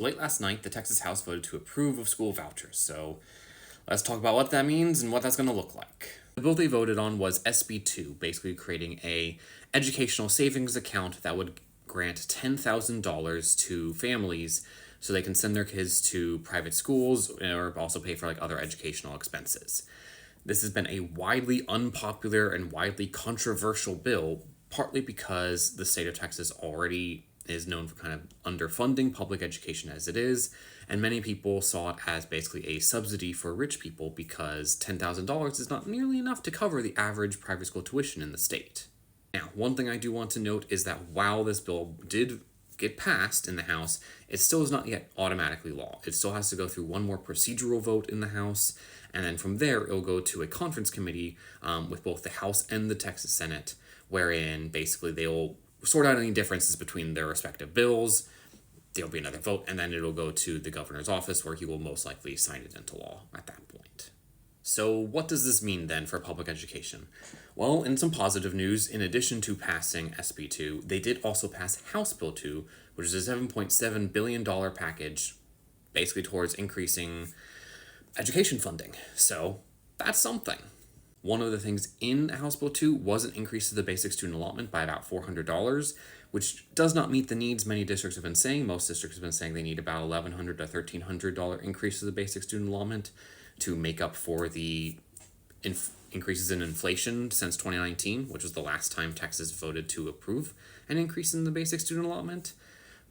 Late last night, the Texas House voted to approve of school vouchers, so let's talk about what that means and what that's going to look like. The bill they voted on was SB2, basically creating a educational savings account that would grant $10,000 to families so they can send their kids to private schools or also pay for other educational expenses. This has been a widely unpopular and widely controversial bill, partly because the state of Texas already is known for kind of underfunding public education as it is, and many people saw it as basically a subsidy for rich people because $10,000 is not nearly enough to cover the average private school tuition in the state. Now, one thing I do want to note is that while this bill did get passed in the House, it still is not yet automatically law. It still has to go through one more procedural vote in the House, and then from there it'll go to a conference committee with both the House and the Texas Senate, wherein basically they'll sort out any differences between their respective bills. There'll be another vote, and then it'll go to the governor's office where he will most likely sign it into law at that point. So what does this mean then for public education? Well, in some positive news, in addition to passing SB2, they did also pass House Bill 2, which is a $7.7 billion package basically towards increasing education funding. So that's something. One of the things in House Bill 2 was an increase to the basic student allotment by about $400, which does not meet the needs many districts have been saying. Most districts have been saying they need about $1,100 to $1,300 increase to the basic student allotment to make up for the increases in inflation since 2019, which was the last time Texas voted to approve an increase in the basic student allotment.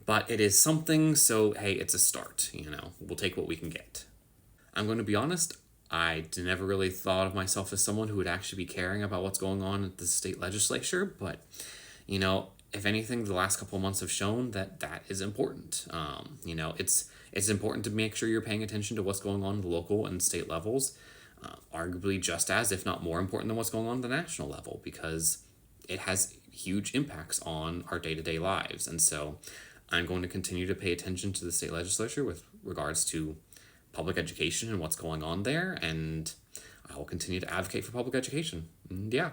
But it is something, so hey, it's a start, we'll take what we can get. I'm going to be honest, I never really thought of myself as someone who would actually be caring about what's going on at the state legislature, but, if anything, the last couple of months have shown that is important. It's important to make sure you're paying attention to what's going on at the local and state levels, arguably just as, if not more important than what's going on at the national level, because it has huge impacts on our day-to-day lives. And so I'm going to continue to pay attention to the state legislature with regards to public education and what's going on there, and I will continue to advocate for public education. And yeah.